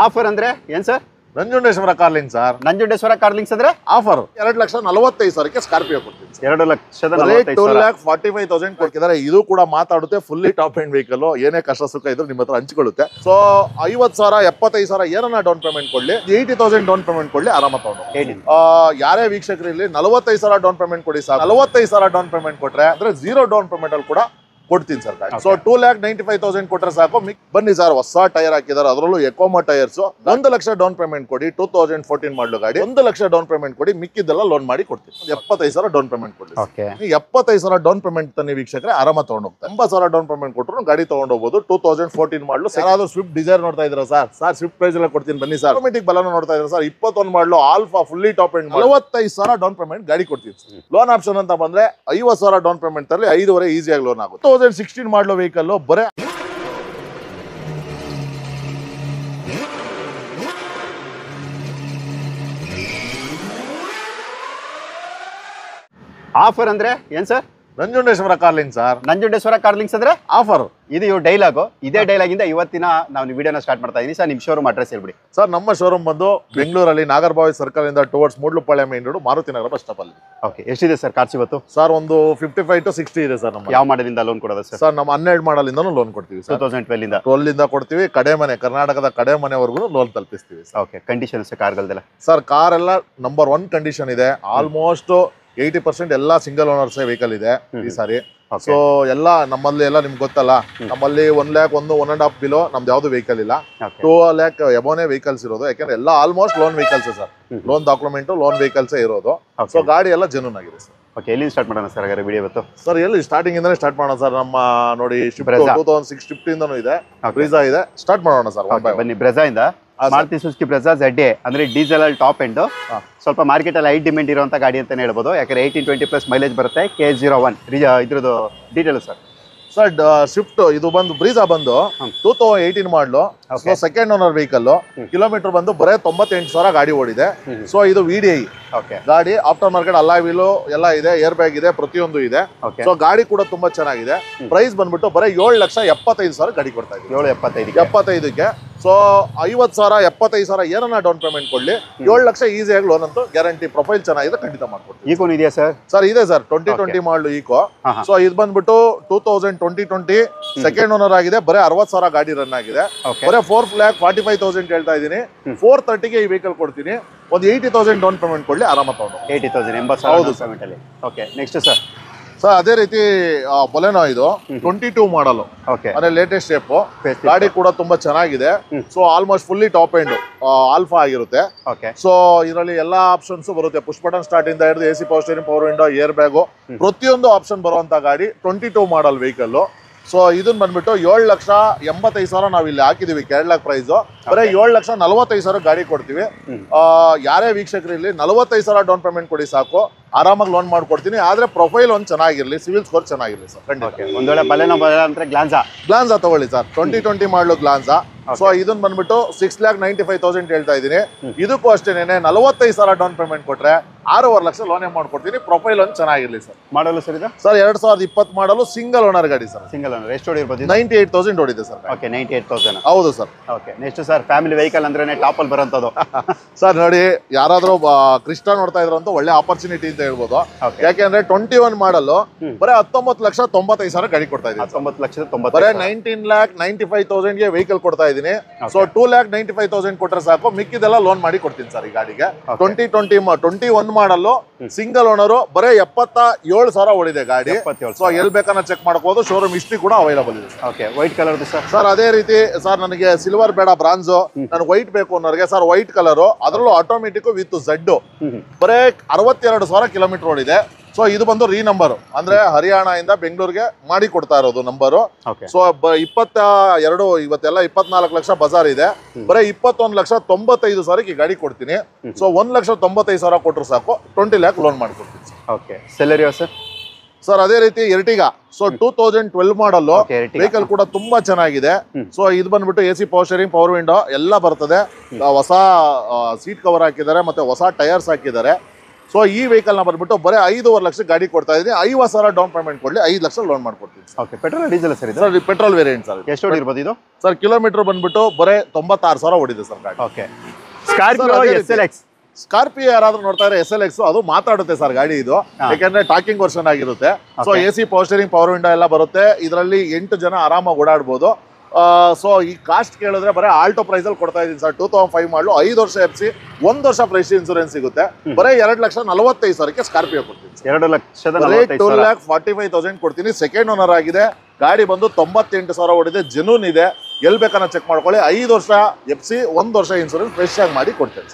Offer ಅಂದ್ರೆ ಏನ್ sir? Nanjundeshwara Carling sir. Nanjundeshwara Carlings ಅಂದ್ರೆ ಆಫರ್ 2,45,000ಕ್ಕೆ ಸ್ಕಾರ್ಪಿಯೋ ಕೊಡ್ತೀನಿ. 2,45,000 ಕೊಡ್ತಿದ್ದಾರೆ. ಇದು ಕೂಡ ಮಾತಾಡುತ್ತೆ, ಫುಲ್ಲಿ ಟಾಪ್ ಎಂಡ್ ವೆಹಿಕಲ್. ಏನೇ ಕಷ್ಟ ಸುಖ ಇದ್ರು ನಿಮ್ಮ ಹತ್ರ ಹಂಚಿಕೊಳ್ಳುತ್ತೆ. ಸೊ 50,000 75,000 ಏನನ್ನ ಡೌನ್ ಪೇಮೆಂಟ್ ಕೊಡ್ಲಿ, 80,000 ಡೌನ್ ಪೇಮೆಂಟ್ ಕೊಡ್ಲಿ, ಆರಾಮ ತಗೊಂಡು ಯಾರೇ ವೀಕ್ಷಕರು ಇಲ್ಲಿ 45,000 ಡೌನ್ ಪೇಮೆಂಟ್ ಕೊಡಿ ಸರ್. 45,000 ಡೌನ್ ಪೇಮೆಂಟ್ ಕೊಟ್ರೆ ಅಂದ್ರೆ 0 ಡೌನ್ ಪೇಮೆಂಟ್ ಅಲ್ಲಿ ಕೂಡ ಕೊಡ್ತೀನಿ ಸರ್. ಸೊ 2,95,000 ಕೊಟ್ರೆ ಸಾಕು. ಬನ್ನಿ ಸರ್, ಹೊಸ ಟೈರ್ ಹಾಕಿದಾರೆ, ಅದರಲ್ಲೂ ಎಕೋಮಾ ಟೈರ್ಸ್. 1 ಲಕ್ಷ ಡೌನ್ ಪೇಮೆಂಟ್ ಕೊಡಿ, 2014 ಮಾಡಲು ಗಾಡಿ. 1 ಲಕ್ಷ ಡೌನ್ ಪೇಮೆಂಟ್ ಕೊಡಿ, ಮಿಕ್ಕಿದ್ದೆಲ್ಲ ಲೋನ್ ಮಾಡಿ ಕೊಡ್ತೀನಿ. 75,000 ಡೌನ್ ಪೇಮೆಂಟ್ ಕೊಡಿ. 75,000 ಡೌನ್ ಪೇಮೆಂಟ್ ತನ್ನಿ ವೀಕ್ಷಕರೇ, ಆರಾಮ ತಗೊಂಡು ಹೋಗ್ತಾರೆ. 80,000 ಡೌನ್ ಪೇಮೆಂಟ್ ಕೊಟ್ಟರು ಗಾಡಿ ತಗೊಂಡು ಹೋಗ್ಬೋದು. 2014 ಮಾಡಲು. ಯಾರಾದ್ರೂ ಸ್ವಿಫ್ಟ್ ಡಿಸೈರ್ ನೋಡ್ತಾ ಇದ್ರ ಸರ್ ಸ್ವಿಫ್ಟ್ ಪ್ರೈಸ್ ಎಲ್ಲ ಕೊಡ್ತೀನಿ ಬನ್ನಿ ಸರ್. ಆಟೋಮೆಟಿಕ್ ಬಲನ ನೋಡ್ತಾ ಇದ್ರ ಸರ್, 21 ಮಾಡಲು alpha fully top end 45,000 down payment ಗಾಡಿ ಕೊಡ್ತೀನಿ. ಲೋನ್ ಆಪ್ಷನ್ ಅಂತ ಬಂದ್ರೆ 50,000 ಡೌನ್ ಪೇಮೆಂಟ್ ತರಲಿ 5.5 ಈಸಿಯಾಗಿ ಲೋನ್ ಆಗುತ್ತೆ. 2016 ಮಾಡಲು ವೆಹಿಕಲ್ ಬರೇ ಆಫರ್ ಅಂದ್ರೆ ಏನ್ sir? Nanjundeshwara Carling sir. Nanjundeshwara Carlings ಅಂದ್ರೆ ಆಫರ್. ಇದು ಇವ್ ಡೈಲಾಗು. ಇದೇ ಡೈಲಾಗ್ ಇಂದ ಇವತ್ತಿನ ನಾವು ವಿಡಿಯೋನ ಸ್ಟಾರ್ಟ್ ಮಾಡ್ತಾ ಇದೀನಿ ಸರ್. ನಿಮ್ ಶೋರೂಮ್ ಅಡ್ರೆಸ್ ಹೇಳ್ಬಿಡಿ ಸರ್. ನಮ್ಮ ಶೋರೂಮ್ ಬಂದು ಬೆಂಗಳೂರಲ್ಲಿ ನಾಗರಬಾವಿ ಸರ್ಕಲ್ ಇಂದ ಟುವರ್ಡ್ಸ್ ಮೂಡ್ಲುಪಾಳ್ಯ ಮೇನ್ ರೋಡ್, ಮಾರುತಿ ನಗರ ಬಸ್ ಸ್ಟಾಪ್ ಅಲ್ಲಿ. ಓಕೆ, ಎಷ್ಟಿದೆ ಸರ್ ಕಾರ್ಸ್ ಇವತ್ತು? ಸರ್ ಒಂದು 55 to 60 ಇದೆ ಸರ್. ನಮ್ಮ ಯಾವ ಮಾಡೆಲ್ ಇಂದ ಲೋನ್ ಕೊಡೋದು ಸರ್? ಸರ್ ನಮ್ಮ 12 ಮಾಡಲ್ ಇಂದನೂ ಲೋನ್ ಕೊಡ್ತೀವಿ ಸರ್. 2012 ಇಂದ 12 ಇಂದ ಕೊಡ್ತೀವಿ. ಕಡೆ ಮನೆ, ಕರ್ನಾಟಕದ ಕಡೆ ಮನೆವರೆಗೂ ಲೋನ್ ತಲುಪಿಸ್ತೀವಿ ಸರ್. ಓಕೆ, ಕಂಡೀಷನ್ಸ್ ಕಾರ್ಗಳ್ದೆಲ್ಲ? ಸರ್ ಕಾರ್ ಎಲ್ಲ ನಂಬರ್ 1 ಕಂಡೀಷನ್ ಇದೆ. ಆಲ್ಮೋಸ್ಟ್ 80% ಎಲ್ಲ ಸಿಂಗಲ್ ಓನರ್ಸ್ ವೆಹಿಕಲ್ ಇದೆ ಈ ಸಾರಿ. ಸೊ ಎಲ್ಲ ನಮ್ಮಲ್ಲಿ ಎಲ್ಲ ನಿಮ್ಗೆ ಗೊತ್ತಲ್ಲ, ನಮ್ಮಲ್ಲಿ 1 lakh 1.5 ಬಿಲೋ ನಮ್ದು ಯಾವ್ದು ವೆಹಿಕಲ್ ಇಲ್ಲ. 2 lakh ಎಬೋನೇ ವೆಹಿಕಲ್ಸ್ ಇರೋದು. ಯಾಕಂದ್ರೆ ಎಲ್ಲ almost loan vehicles sir. Loan document loan vehicles ಇರೋದು. ಸೊ ಗಾಡಿ ಎಲ್ಲ ಜೆನ್ಯೂನ್ ಆಗಿದೆ ಸರ್. ಓಕೆ, ಎಲ್ಲಿ ಸ್ಟಾರ್ಟ್ ಮಾಡೋಣ ಸರ್ ಹಾಗಾದ್ರೆ ವಿಡಿಯೋ ಇವತ್ತು? ಸರ್ ಎಲ್ಲಿ ಸ್ಟಾರ್ಟಿಂಗ್ ಇಂದಾನೆ ಸ್ಟಾರ್ಟ್ ಮಾಡೋಣ ಸರ್. ನಮ್ಮ ನೋಡಿ 2006 ಸ್ವಿಫ್ಟ್ ಇಂದನೂ ಇದೆ, ಬ್ರೀಜಾ ಇದೆ. ಸ್ಟಾರ್ಟ್ ಮಾಡೋಣ ಸರ್. ಬನ್ನಿ, ಬ್ರೆಜಾ ಇಂದ. ಮಾರುತಿ ಸುಜುಕಿ ಬ್ರೆಜಾ ZA ಅಂದ್ರೆ ಡೀಸೆಲ್ ಅಲ್ಲಿ ಟಾಪ್ ಎಂಡ್, ಸ್ವಲ್ಪ ಮಾರ್ಕೆಟ್ ಅಲ್ಲಿ ಹೈ ಡಿಮ್ಯಾಂಡ್ ಇರುವಂತ ಗಾಡಿ ಅಂತಾನೆ ಹೇಳ್ಬೋದು. ಯಾಕಂದ್ರೆ 18-20+ ಮೈಲೇಜ್ ಬರುತ್ತೆ. K01 ಇದ್ರದ್ದು ಡೀಟೇಲ್ ಸರ್. ಸರ್ ಸ್ವಿಫ್ಟ್ ಇದು ಬಂದು ಬ್ರೀಜಾ ಬಂದು 2018 ಮಾಡಲು. Second owner vehicle. ಕಿಲೋಮೀಟರ್ ಬಂದು ಬರೇ 98,000 ಗಾಡಿ ಓಡಿದೆ. ಸೊ ಇದು VDI ಗಾಡಿ. ಆಫ್ಟರ್ ಮಾರ್ಕೆಟ್ ಅಲಾಯ್ ವೀಲು ಎಲ್ಲ ಇದೆ, ಏರ್ ಬ್ಯಾಗ್ ಇದೆ, ಪ್ರತಿಯೊಂದು ಇದೆ. ಸೊ ಗಾಡಿ ಕೂಡ ತುಂಬಾ ಚೆನ್ನಾಗಿದೆ. ಪ್ರೈಸ್ ಬಂದ್ಬಿಟ್ಟು ಬರೀ 7,75,000 ಗಾಡಿ ಕೊಡ್ತಾ ಇದ್ದೀವಿ. 7,75,000ಕ್ಕೆ. ಸೊ 50,000 75,000 ಏನನ್ನ ಡೌನ್ ಪೇಮೆಂಟ್ ಕೊಡ್ಲಿ, 7 ಲಕ್ಷ ಈಸಿಯಾಗಿ ಲೋನ್ ಅಂತೂ ಗ್ಯಾರಂಟಿ. ಪ್ರೊಫೈಲ್ ಚೆನ್ನಾಗಿದೆ, ಖಂಡಿತ ಮಾಡ್ಕೊಡ್ತೀವಿ. ಈಕೋ ಇದೆಯಾ ಸರ್? ಸರ್ ಇದೆ ಸರ್, 2020 ಮಾಡಲು ಈಕೋ. ಸೊ ಇದು ಬಂದ್ಬಿಟ್ಟು 2020 ಸೆಕೆಂಡ್ ಓನರ್ ಆಗಿದೆ. ಬರೀ 60,000 ಗಾಡಿ ರನ್ ಆಗಿದೆ. ಬರೀ 4,45,000 ಹೇಳ್ತಾ ಇದ್ದೀನಿ. 430ಗೆ ಈ ವೆಹಿಕಲ್ ಕೊಡ್ತೀನಿ. ಒಂದು 80,000 ಡೌನ್ ಪೇಮೆಂಟ್ ಕೊಡ್ಲಿ, ಆರಾಮ ತಗೊಂಡು. 80,000 80,000 ಪೇಮೆಂಟ್ ಅಲ್ಲಿ. Okay, next sir. ಸರ್ ಅದೇ ರೀತಿ ಬೊಲೆನೋ ಇದು 22 ಮಾಡಲು. ಅಂದ್ರೆ ಲೇಟೆಸ್ಟ್ ಶೇಪ್ ಗಾಡಿ ಕೂಡ ತುಂಬಾ ಚೆನ್ನಾಗಿದೆ. So almost fully top end alpha ಆಗಿರುತ್ತೆ. ಸೊ ಇದರಲ್ಲಿ ಎಲ್ಲಾ ಆಪ್ಷನ್ಸ್ ಬರುತ್ತೆ. ಪುಷ್ ಬಟನ್ ಸ್ಟಾರ್ಟ್ ಇಂದ ಹಿಡಿದು AC power steering, power window, air bag, ಪ್ರತಿಯೊಂದು ಆಪ್ಷನ್ ಬರುವಂತ ಗಾಡಿ 22 ಮಾಡಲ್ ವೆಹಿಕಲ್. ಸೊ ಇದನ್ನ ಬಂದ್ಬಿಟ್ಟು 7,85,000 ನಾವ್ ಇಲ್ಲಿ ಹಾಕಿದೀವಿ ಕೇರಳ ಪ್ರೈಸ್. ಬರೀ 7,45,000 ಗಾಡಿ ಕೊಡ್ತೀವಿ. ಯಾರೇ ವೀಕ್ಷಕರು ಇಲ್ಲಿ 45,000 ಡೌನ್ ಪೇಮೆಂಟ್ ಕೊಡಿ ಸಾಕು, ಆರಾಮಾಗಿ ಲೋನ್ ಮಾಡ್ಕೊಡ್ತೀನಿ. ಆದ್ರೆ ಪ್ರೊಫೈಲ್ ಒಂದು ಚೆನ್ನಾಗಿರ್ಲಿ, ಸಿವಿಲ್ ಸ್ಕೋರ್ ಚೆನ್ನಾಗಿರ್ಲಿ ಸರ್. ಒಂದ್ ವೇಳೆ ಬಲೆನೋ ಅಂದ್ರೆ ಗ್ಲಾನ್ಸಾ ತಗೊಳ್ಳಿ ಸರ್. 2020 ಮಾಡಲು ಗ್ಲಾನ್ಸಾ. ಸೊ ಇದನ್ನ ಬಂದ್ಬಿಟ್ಟು 6,95,000 ಹೇಳ್ತಾ ಇದೀನಿ. ಇದಕ್ಕೂ ಅಷ್ಟೇನೆ 45,000 ಡೌನ್ ಪೇಮೆಂಟ್ ಕೊಟ್ರೆ 6.5 ಲಕ್ಷ ಲೋನ್ ಮಾಡ್ಕೊಡ್ತೀನಿ. ಪ್ರೊಫೈಲ್ ಒಂದು ಚೆನ್ನಾಗಿರ್ಲಿ ಸರ್. ಮಾಡಲು ಸರ್ ಇದು? ಸರ್ 2020 ಮಾಡಲು ಸಿಂಗಲ್ ಓನರ್ ಗಾಡಿ ಸರ್. ಸಿಂಗಲ್ ಓನರ್ ಎಷ್ಟು ಓಡಿರ್ಬೋದು? 98,000 ಓಡಿದೆ ಸರ್. ಓಕೆ, 98,000. ಹೌದು sir. Okay, next sir family vehicle ಅಂದ್ರೆ ಟಾಪ್ ಅಲ್ಲಿ ಬರೋಂಥದ್ದು. ಸರ್ ನೋಡಿ, ಯಾರಾದ್ರೂ ಕ್ರಿಸ್ಟಾ ನೋಡ್ತಾ ಇದ್ರು ಅಂತ ಒಳ್ಳೆ ಆಪರ್ಚುನಿಟಿ ಅಂತ ಹೇಳ್ಬೋದು. ಯಾಕೆಂದ್ರೆ 21 ಮಾಡಲು ಬರೀ 19,95,000 ಗಾಡಿ ಕೊಡ್ತಾ ಇದ್ದೀನಿ. 19,90,000 ಬರೀ 19,95,000ಗೆ ವೆಹಿಕಲ್ ಕೊಡ್ತಾ ಇದ್ದೀನಿ. ಸೊ 2,95,000 ಕೊಟ್ರೆ ಸಾಕು, ಮಿಕ್ಕಿದೆಲ್ಲ ಲೋನ್ ಮಾಡಿ ಕೊಡ್ತೀನಿ ಸರ್. ಈ ಗಾಡಿಗೆ 2021 ಮಾಡಲು ಸಿಂಗಲ್ ಓನರು, ಬರೀ 77,000 ಓಡಿದೆ ಗಾಡಿ. ಸೊ ಎಲ್ಲಿ ಬೇಕಾನ ಚೆಕ್ ಮಾಡ್ಕೋದು. ಶೋರೂಮ್ ಹಿಸ್ಟ್ರಿ ಕೂಡ ಅವೈಲಬಲ್ ಇದೆ. Okay, white colour sir. Sir ಅದೇ ರೀತಿ ಸರ್, ನನಗೆ ಸಿಲ್ವರ್ ಬೇಡ, ಬ್ರಾನ್ಸು, ನನಗೆ ವೈಟ್ ಬೇಕು ಅನ್ನೋರಿಗೆ ಸರ್ ವೈಟ್ ಕಲರ್, ಅದರಲ್ಲೂ ಆಟೋಮೆಟಿಕ್ ವಿತ್ ಝಡ್, ಬರೇ 62,000 ಕಿಲೋಮೀಟರ್ ಓಡಿದೆ. ಸೊ ಇದು ಬಂದು ರೀ ನಂಬರ್, ಅಂದ್ರೆ ಹರಿಯಾಣ ಇಂದ ಬೆಂಗಳೂರಿಗೆ ಮಾಡಿ ಕೊಡ್ತಾ ಇರೋದು ನಂಬರು. ಸೊ 22 ಇವತ್ತೆಲ್ಲ 24 ಲಕ್ಷ ಬಜಾರ್ ಇದೆ. ಬರೀ 21,95,000 ಈ ಗಾಡಿ ಕೊಡ್ತೀನಿ. ಸೊ 1,95,000 ಕೊಟ್ಟರು ಸಾಕು, 20 lakh ಲೋನ್ ಮಾಡ್ಕೊಡ್ತೀನಿ. Okay, Celerio sir. ಸರ್ ಅದೇ ರೀತಿ ಎರ್ಟಿಗಾ. ಸೊ 2012 ಮಾಡಲ್ಲು ವೆಹಿಕಲ್ ಕೂಡ ತುಂಬಾ ಚೆನ್ನಾಗಿದೆ. ಸೊ ಇದು ಬಂದ್ಬಿಟ್ಟು AC power steering, power window ಎಲ್ಲ ಬರ್ತದೆ. ಹೊಸ ಸೀಟ್ ಕವರ್ ಹಾಕಿದ್ದಾರೆ, ಮತ್ತೆ ಹೊಸ ಟೈರ್ಸ್ ಹಾಕಿದ್ದಾರೆ. ಸೊ ಈ ವೆಹಿಕಲ್ ನ ಬಂದ್ಬಿಟ್ಟು ಬರೀ 5.5 ಲಕ್ಷ ಗಾಡಿ ಕೊಡ್ತಾ ಇದ್ದೀನಿ. 50,000 ಡೌನ್ ಪೇಮೆಂಟ್ ಕೊಡ್ಲಿ, 5 ಲಕ್ಷ ಲೋನ್ ಮಾಡ್ಕೊಡ್ತೀನಿ. ಓಕೆ, ಪೆಟ್ರೋಲ್ ಡೀಸೆಲ್ ಸರ್ ಇದು? Sir petrol variant sir. ಎಷ್ಟು ಹೊಡಿರ್ಬೋದು ಇದು ಸರ್? ಕಿಲೋಮೀಟರ್ ಬಂದ್ಬಿಟ್ಟು ಬರೀ 96,000 ಓಡಿದೆ ಸರ್ ಗಾಡಿ. Okay, Scorpio SLX. ಸ್ಕಾರ್ಪಿಯೋ ಯಾರಾದ್ರೂ ನೋಡ್ತಾ ಇದ್ರೆ SLX ಅದು ಮಾತಾಡುತ್ತೆ ಸರ್ ಗಾಡಿ ಇದು, ಯಾಕಂದ್ರೆ ಟಾಕಿಂಗ್ ವರ್ಷನ್ ಆಗಿರುತ್ತೆ. So AC power steering, power window ಎಲ್ಲ ಬರುತ್ತೆ. ಇದರಲ್ಲಿ 8 ಜನ ಆರಾಮಾಗಿ ಓಡಾಡ್ಬೋದು. ಸೊ ಈ ಕಾಸ್ಟ್ ಕೇಳಿದ್ರೆ ಬರೀ ಆಲ್ಟೋ ಪ್ರೈಸ್ ಅಲ್ಲಿ ಕೊಡ್ತಾ ಇದೀನಿ ಸರ್. 2005 ಮಾಡಲು 5 ವರ್ಷ FC, 1 ವರ್ಷ ಪ್ರೈಸ್ ಇನ್ಸೂರೆನ್ಸ್ ಸಿಗುತ್ತೆ. ಬರೀ 2,45,000ಕ್ಕೆ ಸ್ಕಾರ್ಪಿಯೋ ಕೊಡ್ತೀನಿ. 2,45,000 ಕೊಡ್ತೀನಿ. ಸೆಕೆಂಡ್ ಓನರ್ ಆಗಿದೆ ಗಾಡಿ, ಬಂದು 98,000 ಓಡಿದೆ. ಜೆನ್ಯೂನ್ ಇದೆ, ಎಲ್ಲಿ ಬೇಕಾನ ಚೆಕ್ ಮಾಡ್ಕೊಳ್ಳಿ. 5 ವರ್ಷ FC, 1 ವರ್ಷ ಇನ್ಸೂರೆನ್ಸ್ ಫ್ರೆಶ್ ಆಗಿ ಮಾಡಿ ಕೊಡ್ತೇನೆ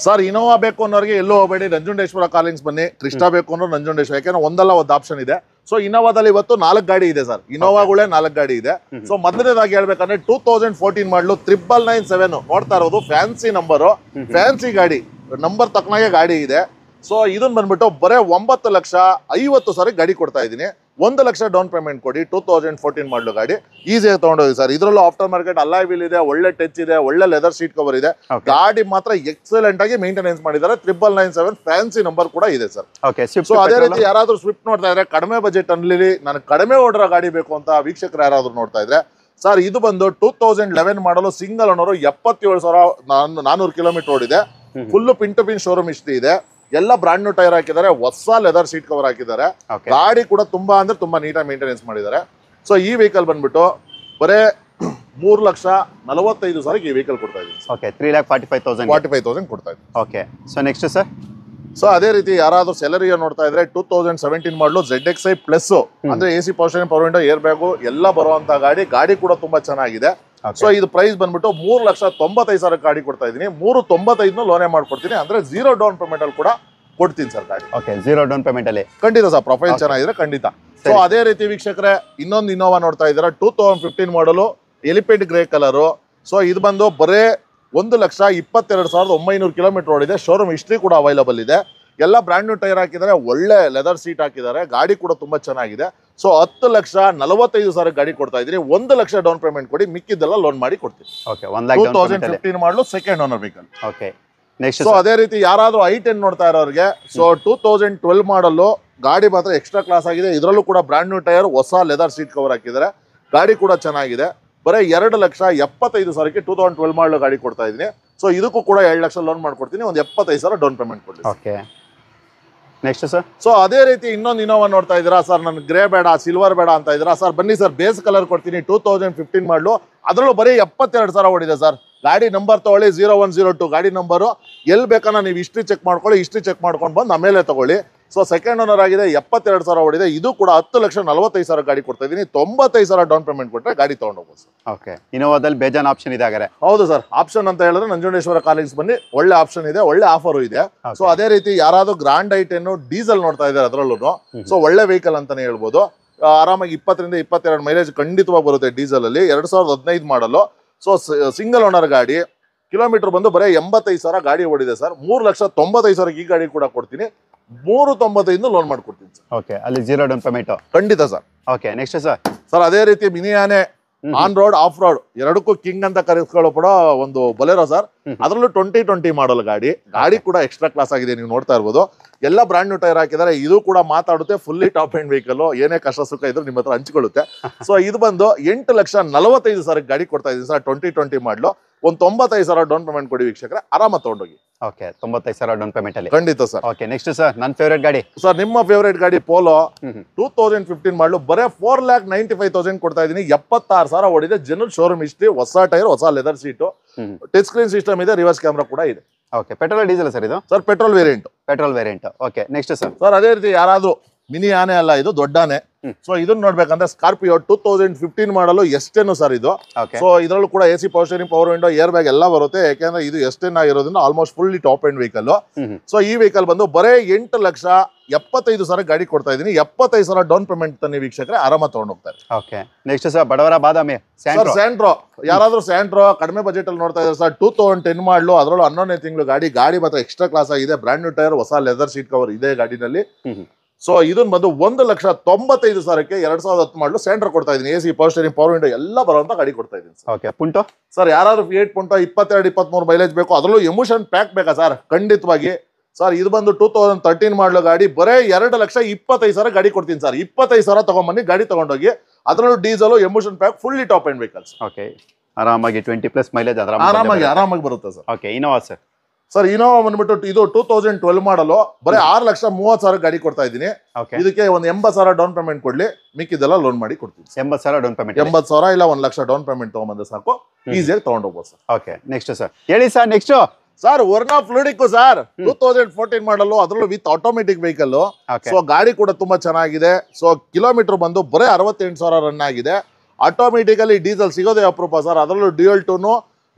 ಸರ್. ಇನೋವಾ ಬೇಕು ಅನ್ನೋರಿಗೆ ಎಲ್ಲೂ ಹೋಗಬೇಡಿ, ನಂಜುಂಡೇಶ್ವರ ಕಾಲಿಂಗ್ಸ್ ಬನ್ನಿ. ಕೃಷ್ಣ ಬೇಕು ಅನ್ನೋ ನಂಜುಂಡೇಶ್ವರ, ಯಾಕಂದ್ರೆ ಒಂದಲ್ಲ ಒಂದು ಆಪ್ಷನ್ ಇದೆ. ಸೊ ಇನೋವಾದಲ್ಲಿ ಇವತ್ತು 4 ಗಾಡಿ ಇದೆ ಸರ್. ಇನೋವಾಗಳೇ 4 ಗಾಡಿ ಇದೆ. ಸೊ ಮೊದಲನೇದಾಗಿ ಹೇಳ್ಬೇಕಂದ್ರೆ 2014 ಮಾಡಲು 997 ನೋಡ್ತಾ ಇರೋದು ಫ್ಯಾನ್ಸಿ ನಂಬರು, ಫ್ಯಾನ್ಸಿ ಗಾಡಿ, ನಂಬರ್ ತಕ್ಕನಾಗೆ ಗಾಡಿ ಇದೆ. ಸೊ ಇದನ್ನ ಬಂದ್ಬಿಟ್ಟು ಬರೀ 9,50,000 ಗಾಡಿ ಕೊಡ್ತಾ ಇದ್ದೀನಿ. 1 ಲಕ್ಷ ಡೌನ್ ಪೇಮೆಂಟ್ ಕೊಡಿ. 2014 ಮಾಡಲು ಗಾಡಿ ಈಸಿಯಾಗಿ ತಗೊಂಡೋಗಿ ಸರ್. ಇದರಲ್ಲೂ ಆಫ್ಟರ್ ಮಾರ್ಕೆಟ್ ಅಲಾಯ್ ವೀಲ್ ಇದೆ, ಒಳ್ಳೆ ಟಚ್ ಇದೆ, ಒಳ್ಳೆ ಲೆದರ್ ಸೀಟ್ ಕವರ್ ಇದೆ. ಗಾಡಿ ಮಾತ್ರ ಎಕ್ಸಲೆಂಟ್ ಆಗಿ ಮೇಂಟೆನೆನ್ಸ್ ಮಾಡಿದ್ದಾರೆ. 997 ಫ್ಯಾನ್ಸಿ ನಂಬರ್ ಕೂಡ ಇದೆ ಸರ್. ಸೊ ಅದೇ ರೀತಿ ಯಾರಾದ್ರೂ ಸ್ವಿಫ್ಟ್ ನೋಡ್ತಾ ಇದ್ರೆ ಕಡಿಮೆ ಬಜೆಟ್ ಅಲ್ಲಿ ನನಗೆ ಕಡಿಮೆ ಓಡರ ಗಾಡಿ ಬೇಕು ಅಂತ ವೀಕ್ಷಕರು ಯಾರಾದ್ರೂ ನೋಡ್ತಾ ಇದ್ರೆ ಸರ್, ಇದು ಬಂದು 2011 ಮಾಡಲು ಸಿಂಗಲ್ ಓನರ್, 77,400 ಕಿಲೋಮೀಟರ್ ಓಡಿದೆ. Full pin to pin showroom history ಇದೆ. ಎಲ್ಲ ಬ್ರಾಂಡ್ ನ್ಯೂ ಟೈರ್ ಹಾಕಿದ್ದಾರೆ, ಹೊಸ ಲೆದರ್ ಸೀಟ್ ಕವರ್ ಹಾಕಿದ್ದಾರೆ. ಗಾಡಿ ಕೂಡ ತುಂಬಾ ಅಂದ್ರೆ ತುಂಬಾ ನೀಟಾಗಿ ಮೇಂಟೆನೆನ್ಸ್ ಮಾಡಿದ್ದಾರೆ. ಸೊ ಈ ವೆಹಿಕಲ್ ಬಂದ್ಬಿಟ್ಟು ಬರೇ 3,45,000 ಈ ವೆಹಿಕಲ್ ಕೊಡ್ತಾ ಇದ್ದೀನಿ. ಓಕೆ, 3,45,000 ಕೊಡ್ತಾ ಇದ್ದೀನಿ. Okay, so next sir? So ಅದೇ ರೀತಿ ಯಾರಾದ್ರೂ ಸೆಲರಿ ನೋಡ್ತಾ ಇದ್ರೆ 2017 ಮಾಡಲು ZXi ಪ್ಲಸ್, ಅಂದ್ರೆ AC power steering, power window, air bag ಎಲ್ಲ ಬರುವಂತ ಗಾಡಿ ಕೂಡ ತುಂಬಾ ಚೆನ್ನಾಗಿದೆ. ಸೊ ಇದು ಪ್ರೈಸ್ ಬಂದ್ಬಿಟ್ಟು 3,95,000 ಗಾಡಿ ಕೊಡ್ತಾ ಇದೀನಿ. 3,95 ಲೋನೇ ಮಾಡ್ಕೊಡ್ತೀನಿ, ಅಂದ್ರೆ 0 ಡೌನ್ ಪೇಮೆಂಟ್ ಅಲ್ಲಿ ಕೂಡ ಕೊಡ್ತೀನಿ ಸರ್ ಗಾಡಿ. ಓಕೆ, 0 ಡೌನ್ ಪೇಮೆಂಟ್ ಅಲ್ಲಿ ಖಂಡಿತ ಸರ್. ಪ್ರೊಫೈಲ್ ಚೆನ್ನಾಗಿದ್ರೆ ಖಂಡಿತ. ಸೊ ಅದೇ ರೀತಿ ವೀಕ್ಷಕರೇ, ಇನ್ನೊಂದು ಇನೋವಾ ನೋಡ್ತಾ ಇದ್ದೀರಾ, 2015 ಮಾಡಲು ಎಲಿಫೆಂಟ್ ಗ್ರೇ ಕಲರು. ಸೊ ಇದು ಬಂದು ಬರೇ 1,22,900 ಕಿಲೋಮೀಟರ್ ಓಡಿದೆ. ಶೋರೂಮ್ ಹಿಸ್ಟ್ರಿ ಕೂಡ ಅವೈಲಬಲ್ ಇದೆ. ಎಲ್ಲ ಬ್ರಾಂಡ್ ನ್ಯೂ ಟೈರ್ ಹಾಕಿದ್ದಾರೆ, ಒಳ್ಳೆ ಲೆದರ್ ಸೀಟ್ ಹಾಕಿದ್ದಾರೆ. ಗಾಡಿ ಕೂಡ ತುಂಬಾ ಚೆನ್ನಾಗಿದೆ. ಸೊ 10,45,000 ಗಾಡಿ ಕೊಡ್ತಾ ಇದ್ದೀನಿ. 1 ಲಕ್ಷ ಡೌನ್ ಪೇಮೆಂಟ್ ಕೊಡಿ, ಮಿಕ್ಕಿದ್ದೆಲ್ಲ ಲೋನ್ ಮಾಡಿ ಕೊಡ್ತೀನಿ. 2015 ಮಾಡಲು second owner vehicle. Okay, next. So ಅದೇ ರೀತಿ ಯಾರಾದ್ರೂ i10 ನೋಡ್ತಾ ಇರೋರಿಗೆ, ಸೊ 2012 ಮಾಡಲು ಗಾಡಿ ಮಾತ್ರ ಎಕ್ಸ್ಟ್ರಾ ಕ್ಲಾಸ್ ಆಗಿದೆ. ಇದರಲ್ಲೂ ಕೂಡ ಬ್ರಾಂಡ್ ನ್ಯೂ ಟೈರ್, ಹೊಸ ಲೆದರ್ ಸೀಟ್ ಕವರ್ ಹಾಕಿದ್ದಾರೆ. ಗಾಡಿ ಕೂಡ ಚೆನ್ನಾಗಿದೆ. ಬರೀ 2,75,000ಕ್ಕೆ 2012 ಮಾಡಲು ಗಾಡಿ ಕೊಡ್ತಾ ಇದ್ದೀನಿ. ಸೊ ಇದಕ್ಕೂ ಕೂಡ 2 ಲಕ್ಷ ಲೋನ್ ಮಾಡ್ಕೊಡ್ತೀನಿ. ಒಂದು 75,000 ಡೌನ್ ಪೇಮೆಂಟ್ ಕೊಡ್ತೀನಿ. Okay, next sir? ಸೊ ಅದೇ ರೀತಿ ಇನ್ನೊಂದು ಇನೋವಾ ನೋಡ್ತಾ ಇದ್ದೀರಾ ಸರ್, ನನ್ ಗ್ರೇ ಬೇಡ, ಸಿಲ್ವರ್ ಬೇಡ ಅಂತ ಇದ್ದೀರಾ ಸರ್. ಬನ್ನಿ ಸರ್, ಬೇಸ್ ಕಲರ್ ಕೊಡ್ತೀನಿ. 2015 ಮಾಡಲು, ಅದರಲ್ಲೂ ಬರೀ 72,000 ಓಡಿದೆ ಸರ್. ಗಾಡಿ ನಂಬರ್ ತಗೊಳ್ಳಿ, 0102 ಗಾಡಿ ನಂಬರು. ಎಲ್ಲಿ ಬೇಕಾನ ನೀವು ಹಿಸ್ಟ್ರಿ ಚೆಕ್ ಮಾಡ್ಕೊಳ್ಳಿ, ಹಿಸ್ಟ್ರಿ ಚೆಕ್ ಮಾಡ್ಕೊಂಡು ಬಂದು ಆಮೇಲೆ ತಗೊಳ್ಳಿ. ಸೊ ಸೆಕೆಂಡ್ ಓನರ್ ಆಗಿದೆ, 72,000 ಓಡಿದೆ. ಇದು ಕೂಡ 10,45,000 ಗಾಡಿ ಕೊಡ್ತಾ ಇದೀನಿ. 95,000 ಡೌನ್ ಪೇಮೆಂಟ್ ಕೊಟ್ಟರೆ ಗಾಡಿ ತಗೊಂಡೋಗ್ಬೋದು ಸರ್. ಓಕೆ, ಇನೋವಾದಲ್ಲಿ ಬೇಜಾನ್ ಆಪ್ಷನ್ ಇದೆ ಹಾಗಾದ್ರೆ? ಹೌದು ಸರ್. ಆಪ್ಷನ್ ಅಂತ ಹೇಳಿದ್ರೆ ನಂಜುಂಡೇಶ್ವರ ಕಾಲೇಜ್ ಬನ್ನಿ, ಒಳ್ಳೆ ಆಪ್ಷನ್ ಇದೆ, ಒಳ್ಳೆ ಆಫರ್ ಇದೆ. ಸೊ ಅದೇ ರೀತಿ ಯಾರಾದ್ರೂ ಗ್ರಾಂಡ್ i10 ಡೀಸೆಲ್ ನೋಡ್ತಾ ಇದ್ದಾರೆ ಅದರಲ್ಲೂ, ಸೊ ಒಳ್ಳೆ ವೆಹಿಕಲ್ ಅಂತಾನೆ ಹೇಳ್ಬೋದು. ಆರಾಮಾಗಿ 20 ರಿಂದ 22 ಮೈಲೇಜ್ ಖಂಡಿತವಾಗಿ ಬರುತ್ತೆ ಡೀಸೆಲ್ ಅಲ್ಲಿ. 2015 ಮಾಡಲು. ಸೊ ಸಿಂಗಲ್ ಓನರ್ ಗಾಡಿ, ಕಿಲೋಮೀಟರ್ ಬಂದು ಬರೀ 85,000 ಗಾಡಿ ಓಡಿದೆ ಸರ್. 3,95,000 ಈ ಗಾಡಿ ಕೂಡ ಕೊಡ್ತೀನಿ. 3,95 ಲೋನ್ ಮಾಡ್ಕೊಡ್ತೀನಿ ಸರ್. ಓಕೆ, ಅಲ್ಲಿ 0 ಡೌನ್ ಪೇಮೆಂಟ್ ಖಂಡಿತ sir. Okay, next sir? Sir ಅದೇ ರೀತಿ ಮಿನಿ ಆನೆ, ಆನ್ ರೋಡ್, ಆಫ್ ರೋಡ್ ಎರಡಕ್ಕೂ ಕಿಂಗ್ ಅಂತ ಕರೆಸ್ಕೊಳ್ಳೋ ಒಂದು ಬೊಲೆರೋ ಸರ್. ಅದರಲ್ಲೂ 2020 ಮಾಡಲ್ ಗಾಡಿ ಕೂಡ ಎಕ್ಸ್ಟ್ರಾ ಕ್ಲಾಸ್ ಆಗಿದೆ, ನೀವು ನೋಡ್ತಾ ಇರ್ಬೋದು. ಎಲ್ಲ ಬ್ರಾಂಡ್ ನ್ಯೂ ಟೈರ್ ಹಾಕಿದ್ದಾರೆ. ಇದು ಕೂಡ ಮಾತಾಡುತ್ತೆ, ಫುಲ್ಲಿ ಟಾಪ್ ಎಂಡ್ ವೆಹಿಕಲ್. ಏನೇ ಕಷ್ಟ ಸುಖ ಇದ್ರು ನಿಮ್ಮ ಹತ್ರ ಹಂಚಿಕೊಳ್ಳುತ್ತೆ. ಸೊ ಇದು ಬಂದು 8,45,000 ಗಾಡಿ ಕೊಡ್ತಾ ಇದೀನಿ ಸರ್. 2020 ಮಾಡಲು. ಒಂದು 95,000 ಡೌನ್ ಪೇಮೆಂಟ್ ಕೊಡಿ ವೀಕ್ಷಕರೇ, ಆರಾಮ ತಗೊಂಡೋಗಿ. ಓಕೆ, 95,000 ಡೌನ್ ಪೇಮೆಂಟ್ ಅಲ್ಲಿ ಖಂಡಿತ ಸರ್. Okay, next sir? ನನ್ನ ಫೇವರೇಟ್ ಗಾಡಿ ಸರ್, ನಿಮ್ಮ ಫೇವರೇಟ್ ಗಾಡಿ ಪೋಲೋ. 2015 ಮಾಡಲು ಬರೇ 4,95,000 ಕೊಡ್ತಾ ಇದೀನಿ. 76,000 ಓಡಿದೆ. ಜನರಲ್ ಶೋರೂಮ್ ಹಿಸ್ಟ್ರಿ, ಹೊಸ ಟೈರ್, ಹೊಸ leather seat, touch screen system ಇದೆ, ರಿವರ್ಸ್ ಕ್ಯಾಮ್ರಾ ಕೂಡ ಇದೆ. ಓಕೆ, ಪೆಟ್ರೋಲ್ ಡೀಸೆಲ್ ಸರ್ ಇದು? Sir petrol variant. Okay, next sir? Sir ಅದೇ ರೀತಿ ಯಾರಾದ್ರೂ ಮಿನಿ ಆನೆ ಅಲ್ಲ, ಇದು ದೊಡ್ಡ ಆನೆ. ಸೊ ಇದನ್ನ ನೋಡ್ಬೇಕಂದ್ರೆ ಸ್ಕಾರ್ಪಿಯೋ 2015 ಮಾಡಲು ಎಸ್ಟೆನ್ ಸರ್ ಇದು. ಸೊ ಇದರಲ್ಲೂ ಕೂಡ AC power steering, power window, air bag ಎಲ್ಲ ಬರುತ್ತೆ. ಯಾಕೆಂದ್ರೆ ಇದು ಎಸ್ಟೆನ್ ಆಗಿರೋದ್ರಿಂದ almost fully top end vehicle. So ಈ ವೆಹಿಕಲ್ ಬಂದು ಬರೇ 8,75,000 ಗಾಡಿ ಕೊಡ್ತಾ ಇದೀನಿ. 75,000 ಡೌನ್ ಪೇಮೆಂಟ್ ತನ್ನಿ ವೀಕ್ಷಕರೇ, ಆರಾಮ ತಗೊಂಡು ಹೋಗ್ತಾರೆ. Okay, next sir? ಬಡವರ ಬಾದಾಮಿ ಸ್ಯಾಂಟ್ರೋ. ಯಾರಾದ್ರೂ ಸ್ಯಾಂಟ್ರೋ ಕಡಿಮೆ ಬಜೆಟ್ ಅಲ್ಲಿ ನೋಡ್ತಾ ಇದ್ದಾರೆ ಸರ್, 2010 ಮಾಡಲು, ಅದರಲ್ಲೂ 11ನೇ ತಿಂಗಳು ಗಾಡಿ ಮಾತ್ರ ಎಕ್ಸ್ಟ್ರಾ ಕ್ಲಾಸ್ ಆಗಿದೆ. ಬ್ರಾಂಡ್ ನ್ಯೂ ಟೈರ್, ಹೊಸ ಲೆದರ್ ಸೀಟ್ ಕವರ್ ಇದೆ ಗಾಡಿನಲ್ಲಿ. ಸೊ ಇದನ್ನ ಬಂದು 1,95,000ಕ್ಕೆ 2010 ಮಾಡಲು ಸ್ಯಾಂಟ್ರೋ ಕೊಡ್ತಾ ಇದೀನಿ. AC power steering, power window ಎಲ್ಲ ಬರುವಂತ ಗಾಡಿ ಕೊಡ್ತಾ ಇದೀನಿ. ಓಕೆ, ಪುಂಟೋ ಸರ್ ಯಾರಾದ್ರೂ Fiat ಪುಂಟೋ 22-23 ಮೈಲೇಜ್ ಬೇಕು, ಅದರಲ್ಲೂ ಎಮೋಷನ್ ಪ್ಯಾಕ್ ಬೇಕಾ ಸರ್? ಖಂಡಿತವಾಗಿ ಸರ್ ಇದು ಬಂದು 2013 ಮಾಡಲು ಗಾಡಿ, ಬರೇ 2,25,000 ಗಾಡಿ ಕೊಡ್ತೀನಿ ಸರ್. 25,000 ತಗೊಂಡ್ಬನ್ನಿ, ಗಾಡಿ ತಗೊಂಡೋಗಿ. ಅದರಲ್ಲೂ diesel emotion pack fully top end vehicles. Okay, ಆರಾಮಾಗಿ 20+ ಮೈಲೇಜ್ ಆರಾಮಾಗಿ ಬರುತ್ತೆ sir. Okay, Innova sir. Sir Innova ಬಂದ್ಬಿಟ್ಟು ಇದು 2012 ಮಾಡಲು, ಬರೀ 6,30,000 ಗಾಡಿ ಕೊಡ್ತಾ ಇದ್ದೀನಿ. ಇದಕ್ಕೆ ಒಂದು 80,000 ಡೌನ್ ಪೇಮೆಂಟ್ ಕೊಡ್ಲಿ, ಮಿಕ್ಕಿದೆಲ್ಲ ಲೋನ್ ಮಾಡಿ ಕೊಡ್ತೀನಿ. 80,000 ಡೌನ್ ಪೇಮೆಂಟ್, 80,000 ಇಲ್ಲ 1,00,000 ಡೌನ್ ಪೇಮೆಂಟ್ ತಗೊಂಡ್ಬಂದ್ರೆ ಸಾಕು, ಈಸಿಯಾಗಿ ತಗೊಂಡೋಗ್ಬೋದು ಸರ್. ಓಕೆ, ನೆಕ್ಸ್ಟ್ ಸರ್ ಹೇಳಿ sir. Next sir Verna fluidic sir, 2014 ಮಾಡಲು, ಅದರಲ್ಲೂ ವಿತ್ ಆಟೋಮೆಟಿಕ್ ವೆಹಿಕಲ್. ಸೊ ಗಾಡಿ ಕೂಡ ತುಂಬಾ ಚೆನ್ನಾಗಿದೆ. ಸೊ ಕಿಲೋಮೀಟರ್ ಬಂದು ಬರೀ 68,000 ರನ್ ಆಗಿದೆ. ಆಟೋಮೆಟಿಕಲಿ ಡೀಸೆಲ್ ಸಿಗೋದೇ ಅಪರೂಪ ಸರ್. ಅದರಲ್ಲೂ ಡ್ಯೂಯಲ್ ಟೂನು,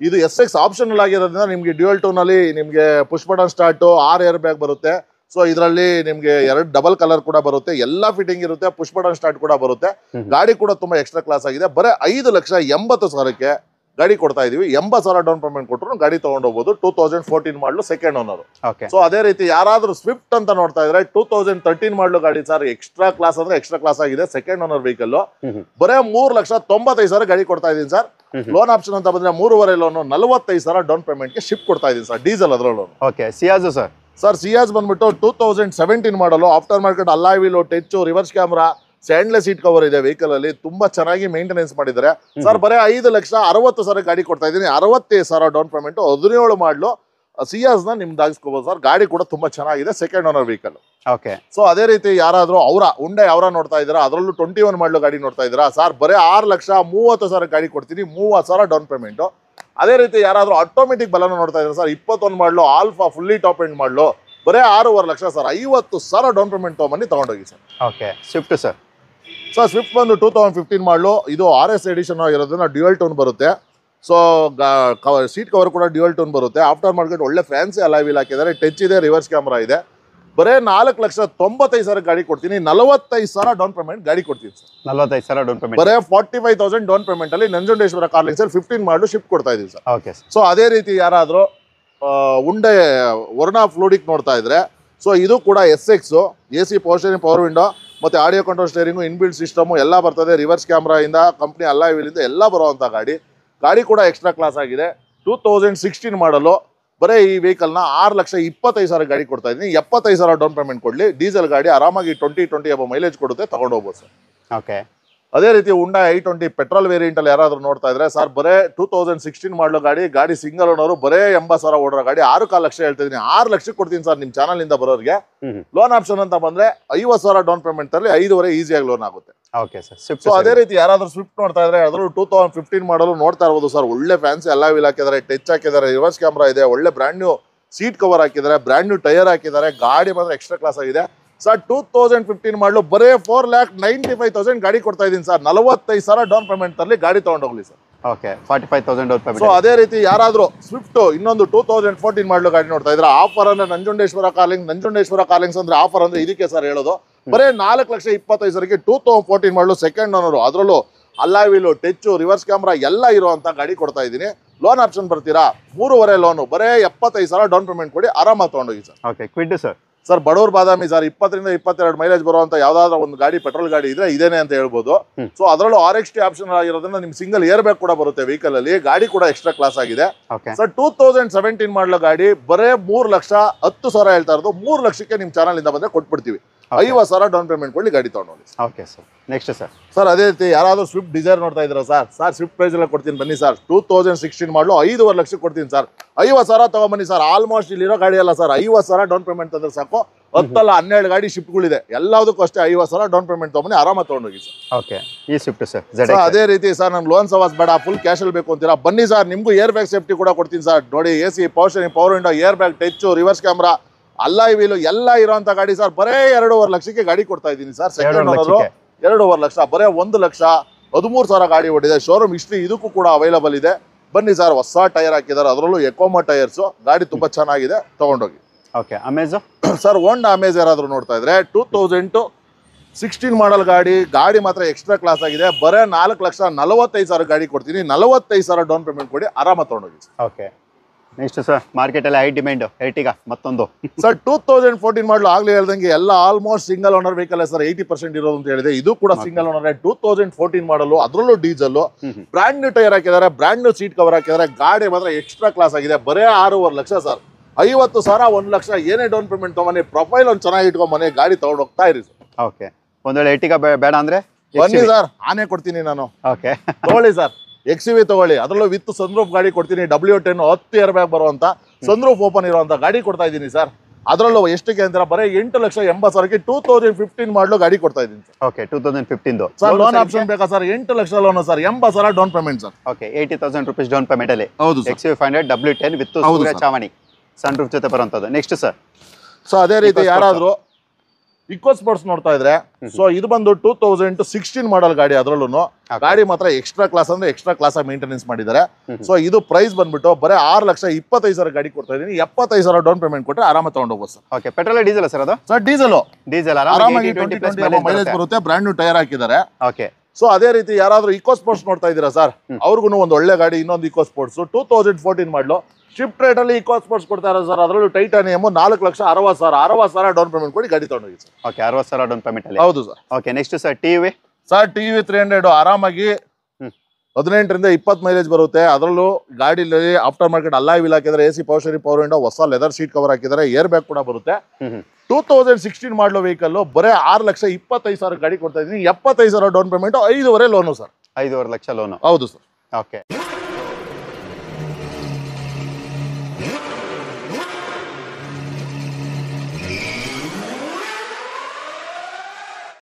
ಇದು SX ಆಪ್ಷನಲ್ ಆಗಿರೋದ್ರಿಂದ ನಿಮಗೆ ಡ್ಯೂಯಲ್ ಟೂನ್ ಅಲ್ಲಿ ನಿಮಗೆ push button start, 6 air bag ಬರುತ್ತೆ. ಸೊ ಇದರಲ್ಲಿ ನಿಮಗೆ 2 ಡಬಲ್ ಕಲರ್ ಕೂಡ ಬರುತ್ತೆ, ಎಲ್ಲ ಫಿಟ್ಟಿಂಗ್ ಇರುತ್ತೆ, ಪುಷ್ ಬಟನ್ ಸ್ಟಾರ್ಟ್ ಕೂಡ ಬರುತ್ತೆ. ಗಾಡಿ ಕೂಡ ತುಂಬಾ ಎಕ್ಸ್ಟ್ರಾ ಕ್ಲಾಸ್ ಆಗಿದೆ. ಬರೀ 5,80,000ಕ್ಕೆ ಗಾಡಿ ಕೊಡ್ತಾ ಇದೀವಿ. 80,000 ಡೌನ್ ಪೇಮೆಂಟ್ ಕೊಟ್ಟರು ಗಾಡಿ ತಗೊಂಡೋಗ್ಬೋದು. 2014 ಮಾಡಲು, ಸೆಕೆಂಡ್ ಓನರ್. ಸೊ ಅದೇ ರೀತಿ ಯಾರಾದ್ರೂ ಸ್ವಿಫ್ಟ್ ಅಂತ ನೋಡ್ತಾ ಇದ್ರೆ, 2013 ಮಾಡಲು ಗಾಡಿ ಸರ್, ಎಕ್ಸ್ಟ್ರಾ ಕ್ಲಾಸ್ ಅಂದ್ರೆ ಎಕ್ಸ್ಟ್ರಾ ಕ್ಲಾಸ್ ಆಗಿದೆ, ಸೆಕೆಂಡ್ ಓನರ್ ವೆಹಿಕಲ್. ಬರೇ 3,95,000 ಗಾಡಿ ಕೊಡ್ತಾ ಇದೀನಿ ಸರ್. ಲೋನ್ ಆಪ್ಷನ್ ಅಂತ ಬಂದ್ರೆ 3.5 ಲೋನ್, 45,000 ಡೌನ್ ಪೇಮೆಂಟ್ ಗೆ ಶಿಫ್ಟ್ ಕೊಡ್ತಾ ಇದೀನಿ ಸರ್, ಡೀಸೆಲ್ ಅದರಲ್ಲೂ. Okay, Ciaz sir. Sir Ciaz ಬಂದ್ಬಿಟ್ಟು 2017 ಮಾಡಲು, after market alloy wheel, touch, reverse camera, stainless seat cover ಇದೆ ವೆಹಿಕಲ್ ಅಲ್ಲಿ. ತುಂಬಾ ಚೆನ್ನಾಗಿ ಮೇಂಟೆನೆನ್ಸ್ ಮಾಡಿದ್ದಾರೆ ಸರ್. ಬರೀ 5,60,000 ಗಾಡಿ ಕೊಡ್ತಾ ಇದ್ದೀನಿ. 65,000 ಡೌನ್ ಪೇಮೆಂಟ್, 17 ಮಾಡಲು ಸಿಯಾಸ್ ನ ನಿಮ್ದು ಆಗಿಸ್ಕೋಬಹುದು ಸರ್. ಗಾಡಿ ಕೂಡ ತುಂಬಾ ಚೆನ್ನಾಗಿದೆ, second owner vehicle. Okay, so ಅದೇ ರೀತಿ ಯಾರಾದ್ರೂ ಉಂಡೆ ನೋಡ್ತಾ ಇದ್ದೀರಾ, ಅದರಲ್ಲೂ 21 ಮಾಡಲು ಗಾಡಿ ನೋಡ್ತಾ ಇದ್ದೀರಾ ಸರ್, ಬರೀ 6,30,000 ಗಾಡಿ ಕೊಡ್ತೀನಿ, 30,000 ಡೌನ್ ಪೇಮೆಂಟ್. ಅದೇ ರೀತಿ ಯಾರಾದ್ರೂ ಆಟೋಮೆಟಿಕ್ ಬಲನ ನೋಡ್ತಾ ಇದ್ದೀರಾ ಸರ್, 21 ಮಾಡಲು ಆಲ್ಫಾ ಫುಲ್ಲಿ ಟಾಪ್ ಎಂಡ್ ಮಾಡಲು, ಬರೀ 6.5 ಲಕ್ಷ ಸರ್, 50,000 ಡೌನ್ ಪೇಮೆಂಟ್ ತಗೊಂಬನ್ನಿ, ತಗೊಂಡೋಗಿ sir. Okay, Swift sir. Sir Swift ಬಂದು 2015 ಮಾಡಲು, ಇದು RS ಎಡಿಷನ್ ಆಗಿರೋದ್ರಿಂದ ಡ್ಯೂಯಲ್ ಟೋನ್ ಬರುತ್ತೆ. ಸೊ ಸೀಟ್ ಕವರ್ ಕೂಡ ಡ್ಯೂಯಲ್ ಟೋನ್ ಬರುತ್ತೆ. ಆಫ್ಟರ್ ಮಾರ್ಕೆಟ್ ಒಳ್ಳೆ ಫ್ಯಾನ್ಸಿ ಅಲಾಯ್ ವೀಲ್ ಹಾಕಿದ್ದಾರೆ, ಟಚ್ ಇದೆ, ರಿವರ್ಸ್ ಕ್ಯಾಮ್ರಾ ಇದೆ. ಬರೇ 4,95,000 ಗಾಡಿ ಕೊಡ್ತೀನಿ, 45,000 ಡೌನ್ ಪೇಮೆಂಟ್ ಗಾಡಿ ಕೊಡ್ತೀನಿ ಸರ್. 45,000 ಡೌನ್ ಪೇಮೆಂಟ್, ಬರೇ 45,000 ಡೌನ್ ಪೇಮೆಂಟ್ ಅಲ್ಲಿ ನಂಜುಂಡೇಶ್ವರ ಕಾರ್ಲಿಂಗ್ ಸರ್ 15 ಮಾಡಲು ಶಿಫ್ಟ್ ಕೊಡ್ತಾ ಇದೀವಿ ಸರ್. ಓಕೆ, ಸೊ ಅದೇ ರೀತಿ ಯಾರಾದ್ರೂ ಉಂಡೆ ವರ್ನಾ ಫ್ಲೂಡಿಕ್ ನೋಡ್ತಾ ಇದ್ರೆ, ಸೊ ಇದು ಕೂಡ SX, AC power steering, power window, ಮತ್ತೆ audio control steering, inbuilt system ಎಲ್ಲ ಬರ್ತದೆ. ರಿವರ್ಸ್ ಕ್ಯಾಮ್ರಾ ಇಂದ, ಕಂಪ್ನಿ ಅಲಾಯ್ ವೀಲ್ ಇಂದ ಎಲ್ಲ ಬರುವಂತ ಗಾಡಿ ಕೂಡ ಎಕ್ಸ್ಟ್ರಾ ಕ್ಲಾಸ್ ಆಗಿದೆ. 2016 ಮಾಡಲು, ಬರೀ ಈ ವೆಹಿಕಲ್ ನ 6,25,000 ಗಾಡಿ ಕೊಡ್ತಾ ಇದ್ದೀನಿ. 75,000 ಡೌನ್ ಪೇಮೆಂಟ್ ಕೊಡ್ಲಿ, ಡೀಸೆಲ್ ಗಾಡಿ ಆರಾಮಾಗಿ 20 ಅಬೋ ಮೈಲೇಜ್ ಕೊಡುತ್ತೆ, ತಗೊಂಡೋಗ್ಬೋದು ಸರ್. ಓಕೆ, ಅದೇ ರೀತಿ ಉಂಡಾ i20 ಪೆಟ್ರೋಲ್ ವೇರಿಯಂಟ್ ಅಲ್ಲಿ ಯಾರಾದ್ರೂ ನೋಡ್ತಾ ಇದ್ರೆ ಸರ್, ಬರೇ 2016 ಮಾಡಲು ಗಾಡಿ ಸಿಂಗಲ್ ಓನರ್, ಬರೇ 80,000 ಓಡೋ ಗಾಡಿ, 6 ಲಕ್ಷ ಹೇಳ್ತಾ ಇದೀನಿ, 6 ಲಕ್ಷಕ್ಕೆ ಕೊಡ್ತೀನಿ ಸರ್ ನಿಮ್ ಚಾನಲ್ ಇಂದ ಬರೋರಿಗೆ. ಲೋನ್ ಆಪ್ಷನ್ ಅಂತ ಬಂದ್ರೆ 50,000 ಡೌನ್ ಪೇಮೆಂಟ್ ಅಲ್ಲಿ 5.5 ಈಸಿಯಾಗಿ ಲೋನ್ ಆಗುತ್ತೆ. Okay sir. ಸೊ ಅದೇ ರೀತಿ ಯಾರಾದ್ರೂ ಸ್ವಿಫ್ಟ್ ನೋಡ್ತಾ ಇದ್ರೆ, ಅದರಲ್ಲೂ 2015 ಮಾಡಲು ನೋಡ್ತಾ ಇರ್ಬೋದು ಸರ್. ಒಳ್ಳೆ ಫ್ಯಾನ್ಸಿ ಅಲಾಯ್ ವೀಲ್ ಹಾಕಿದ್ದಾರೆ, ಟಚ್ ಹಾಕಿದ್ದಾರೆ, ರಿವರ್ಸ್ ಕ್ಯಾಮ್ರಾ ಇದೆ, ಒಳ್ಳೆ ಬ್ರ್ಯಾಂಡ್ ನ್ಯೂ ಸೀಟ್ ಕವರ್ ಹಾಕಿದ್ದಾರೆ, ಬ್ರ್ಯಾಂಡ್ ನ್ಯೂ ಟೈರ್ ಹಾಕಿದ್ದಾರೆ. ಗಾಡಿ ಮಾತ್ರ ಎಕ್ಸ್ಟ್ರಾ ಕ್ಲಾಸ್ ಆಗಿದೆ ಸರ್. 2015 ಮಾಡಲು, ಬರೇ 4,95,000 ಗಾಡಿ ಕೊಡ್ತಾ ಇದೀನಿ ಸರ್. 45,000 ಡೌನ್ ಪೇಮೆಂಟ್ ಅಲ್ಲಿ ಗಾಡಿ ತಗೊಂಡೋಗ್ಲಿ sir. Okay, 45,000 down payment. So ಅದೇ ರೀತಿ ಯಾರಾದ್ರೂ ಸ್ವಿಫ್ಟ್ ಇನ್ನೊಂದು 2014 ಮಾಡಲು ಗಾಡಿ ನೋಡ್ತಾ ಇದ್ರೆ, ಆಫರ್ ಅಂದ್ರೆ ನಂಜುಂಡೇಶ್ವರ ಕಾರ್ಲಿಂಗ್ಸ್ ಅಂದ್ರೆ ಆಫರ್ ಅಂದ್ರೆ ಇದಕ್ಕೆ ಸರ್ ಹೇಳೋದು. ಬರೇ 4,25,000ಕ್ಕೆ 2014 ಮಾಡಲು, ಸೆಕೆಂಡ್ ಓನರು, ಅದರಲ್ಲೂ alloy wheel, touch, reverse camera ಎಲ್ಲ ಇರುವಂತ ಗಾಡಿ ಕೊಡ್ತಾ ಇದ್ದೀನಿ. ಲೋನ್ ಆಪ್ಷನ್ ಬರ್ತೀರಾ, 3.5 ಲೋನು, ಬರೇ 75,000 ಡೌನ್ ಪೇಮೆಂಟ್ ಕೊಡಿ, ಆರಾಮಾಗಿ ತಗೊಂಡೋಗಿ sir. Okay, Kwid sir. Sir ಬಡವ್ರ ಬಾದಾಮಿ ಸರ್, 20 ರಿಂದ 22 ಮೈಲೇಜ್ ಬರುವಂತ ಯಾವ್ದಾದ್ರು ಒಂದು ಗಾಡಿ, ಪೆಟ್ರೋಲ್ ಗಾಡಿ ಇದ್ರೆ ಇದೇನೆ ಅಂತ ಹೇಳ್ಬೋದು. ಸೊ ಅದರಲ್ಲೂ RXT ಆಪ್ಷನ್ ಆಗಿರೋದ್ರಿಂದ ನಿಮ್ ಸಿಂಗಲ್ ಏರ್ ಬ್ಯಾಗ್ ಕೂಡ ಬರುತ್ತೆ ವೆಹಿಕಲ್ ಅಲ್ಲಿ. ಗಾಡಿ ಕೂಡ ಎಕ್ಸ್ಟ್ರಾ ಕ್ಲಾಸ್ ಆಗಿದೆ ಸರ್. 2017 ಮಾಡಲು ಗಾಡಿ, ಬರೇ 3,10,000 ಹೇಳ್ತಾ ಇರೋದು, 3 ಲಕ್ಷಕ್ಕೆ ನಿಮ್ ಚಾನಲ್ ಇಂದ ಬಂದ್ರೆ ಕೊಟ್ಬಿಡ್ತೀವಿ. 50,000 ಡೌನ್ ಪೇಮೆಂಟ್ ಕೊಡಿ, ಗಾಡಿ ತಗೊಂಡೋಗಿ. Okay sir, next sir. Sir ಅದೇ ರೀತಿ ಯಾರಾದ್ರೂ ಸ್ವಿಫ್ಟ್ ಡಿಸೈರ್ ನೋಡ್ತಾ ಇದ್ದೀರಾ ಸರ್, ಸ್ವಿಫ್ಟ್ ಪ್ರೈಸ್ ಎಲ್ಲ ಕೊಡ್ತೀನಿ ಬನ್ನಿ ಸರ್. 2016 ಮಾಡಲು 5.5 ಲಕ್ಷಕ್ಕೆ ಕೊಡ್ತೀನಿ ಸರ್. 50,000 ತಗೊಂಬನ್ನಿ ಸರ್. ಆಲ್ಮೋಸ್ಟ್ ಇಲ್ಲಿರೋ ಗಾಡಿ ಅಲ್ಲ ಸರ್, 50,000 ಡೌನ್ ಪೇಮೆಂಟ್ ಅಂದ್ರೆ ಸಾಕು. 10 ಅಲ್ಲ 12 ಗಾಡಿ ಶಿಫ್ಟ್ಗಳಿದೆ, ಎಲ್ಲದಕ್ಕೂ ಅಷ್ಟೇ 50,000 ಡೌನ್ ಪೇಮೆಂಟ್ ತಗೊಂಬನ್ನಿ, ಆರಾಮಾಗಿ ತಗೊಂಡೋಗಿ ಸರ್. ಓಕೆ, ಈ ಸ್ವಿಫ್ಟ್ ಸರ್. ಅದೇ ರೀತಿ ಸರ್, ನಮ್ಗೆ ಲೋನ್ ಸವಾಸ್ ಬೇಡ, ಫುಲ್ ಕ್ಯಾಶ್ ಅಲ್ಲಿ ಬೇಕು ಅಂತೀರಾ, ಬನ್ನಿ ಸರ್. ನಿಮ್ಗೂ ಏರ್ ಬ್ಯಾಗ್ ಸೇಫ್ಟಿ ಕೂಡ ಕೊಡ್ತೀನಿ ಸರ್. ನೋಡಿ, AC power steering, power window, air bag, touch, reverse camera, alloy wheel ಎಲ್ಲ ಇರುವಂತ ಗಾಡಿ ಸರ್. ಬರೇ 2.5 ಲಕ್ಷಕ್ಕೆ ಗಾಡಿ ಕೊಡ್ತಾ ಇದ್ದೀನಿ ಸರ್. ಸೆಕೆಂಡ್ ಓನರ್, 2.5 ಲಕ್ಷ, ಬರೇ 1,13,000 ಗಾಡಿ ಓಡಿದೆ. ಶೋರೂಮ್ ಹಿಸ್ಟ್ರಿ ಇದಕ್ಕೂ ಕೂಡ ಅವೈಲಬಲ್ ಇದೆ. ಬನ್ನಿ ಸರ್, ಹೊಸ ಟೈರ್ ಹಾಕಿದ್ದಾರೆ, ಅದರಲ್ಲೂ ಎಕೋಮಾ ಟೈರ್ಸ್. ಗಾಡಿ ತುಂಬಾ ಚೆನ್ನಾಗಿದೆ, ತಗೊಂಡೋಗಿ. Okay, Amaze sir. ಹೋಂಡಾ ಅಮೇಜ್ ಯಾರಾದ್ರೂ ನೋಡ್ತಾ ಇದ್ರೆ, 2016 ಮಾಡಲ್ ಗಾಡಿ ಮಾತ್ರ ಎಕ್ಸ್ಟ್ರಾ ಕ್ಲಾಸ್ ಆಗಿದೆ. ಬರೇ 4,45,000 ಗಾಡಿ ಕೊಡ್ತೀನಿ, 45,000 ಡೌನ್ ಪೇಮೆಂಟ್ ಕೊಡಿ, ಆರಾಮಾಗಿ ತಗೊಂಡೋಗಿ. Okay, next sir. ಮಾರ್ಕೆಟ್ ಅಲ್ಲಿ ಹೈ ಡಿಮ್ಯಾಂಡ್ ಎರ್ಟಿಗಾ ಮತ್ತೊಂದು ಸರ್. 2014 ಮಾಡಲು ಆಗ್ಲೇ ಹೇಳ್ದಂಗೆ ಎಲ್ಲ almost single owner vehicle sir. 80% ಇರೋದು ಅಂತ ಹೇಳಿದೆ. ಇದು ಕೂಡ ಸಿಂಗಲ್ ಓನರ್. 2014 ಮಾಡಲು, ಅದರಲ್ಲೂ ಡೀಸೆಲ್, ಬ್ರ್ಯಾಂಡ್ ನ್ಯೂ ಟೈರ್ ಹಾಕಿದ್ದಾರೆ, ಬ್ರ್ಯಾಂಡ್ ನ್ಯೂ ಸೀಟ್ ಕವರ್ ಹಾಕಿದ್ದಾರೆ. ಗಾಡಿ ಮಾತ್ರ ಎಕ್ಸ್ಟ್ರಾ ಕ್ಲಾಸ್ ಆಗಿದೆ. ಬರೇ 6.5 ಲಕ್ಷ ಸರ್. 50,000 1 ಲಕ್ಷ ಏನೇ ಡೌನ್ ಪೇಮೆಂಟ್ ತಗೊಂಬನ್ನಿ, ಪ್ರೊಫೈಲ್ ಒಂದು ಚೆನ್ನಾಗಿ ಇಟ್ಕೊಂಬನ್ನಿ, ಗಾಡಿ ತಗೊಂಡು ಹೋಗ್ತಾ ಇರಿ ಸರ್. ಓಕೆ, ಒಂದ್ ವೇಳೆ ಎರ್ಟಿಗಾ ಬೇಡ ಅಂದ್ರೆ ಬನ್ನಿ ಸರ್, ಆನೆ ಕೊಡ್ತೀನಿ ನಾನು. ಓಕೆ, ತಗೊಳ್ಳಿ ಸರ್, XUV ತಗೊಳ್ಳಿ, ಅದರಲ್ಲೂ ವಿತ್ ಸನ್ರೂಫ್ ಗಾಡಿ ಕೊಡ್ತೀನಿ. W10 10 ಇಯರ್ ಬ್ಯಾಗ್ ಬರುವಂತ ಸನ್ರೂಫ್ ಓಪನ್ ಇರುವಂತ ಗಾಡಿ ಕೊಡ್ತಾ ಇದ್ದೀನಿ ಸರ್. ಅದರಲ್ಲೂ ಎಷ್ಟಕ್ಕೆ ಅಂತೀರಾ, ಬರೀ 8,80,000ಕ್ಕೆ 2015 ಮಾಡಲು ಗಾಡಿ ಕೊಡ್ತಾ ಇದ್ದೀನಿ sir. Okay, 2015 sir. Loan option ಬೇಕಾ sir? 8 lakh loan sir, 80,000 down payment sir. Okay, 80,000 rupees down payment ಅಲ್ಲಿ. ಹೌದು ಸರ್. XUV 500 W10 ವಿತ್ ಸೂರ್ಯ ಚಾವಣಿ ಸನ್ ರೂಫ್ ಜೊತೆ ಬರುವಂತದ್ದು. Next sir. ಸೊ ಅದೇ ರೀತಿ ಯಾರಾದ್ರೂ ಇಕೋ ಸ್ಪೋರ್ಟ್ಸ್ ನೋಡ್ತಾ ಇದ್ರೆ, ಸೊ ಇದು ಬಂದು 2016 ಮಾಡಲ್ ಗಾಡಿ. ಅದರಲ್ಲೂ ಗಾಡಿ ಮಾತ್ರ ಎಕ್ಸ್ಟ್ರಾ ಕ್ಲಾಸ್ ಅಂದ್ರೆ ಎಕ್ಸ್ಟ್ರಾ ಕ್ಲಾಸ್ ಆಗಿ ಮೇಂಟೆನೆನ್ಸ್ ಮಾಡಿದ್ದಾರೆ. ಸೊ ಇದು ಪ್ರೈಸ್ ಬಂದ್ಬಿಟ್ಟು ಬರೀ 6,25,000 ಗಾಡಿ ಕೊಡ್ತಾ ಇದೀನಿ. 75,000 ಡೌನ್ ಪೇಮೆಂಟ್ ಕೊಟ್ಟರೆ ಆರಾಮ ತಗೊಂಡು ಹೋಗ್ಬೋದು sir. Okay, petrol diesel sir? ಅದು ಸರ್ ಡೀಸೆಲ್ ಆರಾಮಾಗಿ 20 ಮೈಲೇಜ್ ಬರುತ್ತೆ. ಬ್ರ್ಯಾಂಡ್ ನ್ಯೂ ಟೈರ್ ಹಾಕಿದ್ದಾರೆ. ಓಕೆ, ಸೊ ಅದೇ ರೀತಿ ಯಾರಾದ್ರೂ ಇಕೋ ಸ್ಪೋರ್ಟ್ಸ್ ನೋಡ್ತಾ ಇದ್ದೀರಾ ಸರ್, ಅವ್ರಿಗೂ ಒಂದು ಒಳ್ಳೆ ಗಾಡಿ, ಇನ್ನೊಂದು ಇಕೋ ಸ್ಪೋರ್ಟ್ಸ್ 2014 ಮಾಡಲು ಶಿಫ್ಟ್ ರೇಟ್ ಅಲ್ಲಿ ಇಕೋ ಸ್ಪೋರ್ಟ್ಸ್ ಕೊಡ್ತಾ ಇರೋ ಸರ್. ಅದರಲ್ಲೂ ಟೈಟಾನಿಯಮ್ 4,60,000 ಡೌನ್ ಪೇಮೆಂಟ್ ಕೊಡಿ ಗಾಡಿ ತಗೊಂಡೋಗಿ ಸರ್. ಓಕೆ, 60,000 ಡೌನ್ ಪೇಮೆಂಟ್ ಅಲ್ಲಿ. ಹೌದು sir. Okay, next sir TV. Sir TV 300 ಆರಾಮಾಗಿ 18 ರಿಂದ 20 ಮೈಲೇಜ್ ಬರುತ್ತೆ. ಅದರಲ್ಲೂ ಗಾಡಿಯಲ್ಲಿ ಆಫ್ಟರ್ ಮಾರ್ಕೆಟ್ ಅಲಾಯ್ ವೀಲ್ ಹಾಕಿದ್ದಾರೆ, AC power steering, power window, ಹೊಸ ಲೆದರ್ ಸೀಟ್ ಕವರ್ ಹಾಕಿದ್ದಾರೆ, ಏರ್ ಬ್ಯಾಗ್ ಕೂಡ ಬರುತ್ತೆ. 2016 ಮಾಡಲು ವೆಹಿಕಲ್ ಬರೀ 6,25,000 ಗಾಡಿ ಕೊಡ್ತಾ ಇದ್ದೀನಿ. 75,000 down payment, 5.5 loan sir. 5.5 lakh loan. ಹೌದು ಸರ್. ಓಕೆ.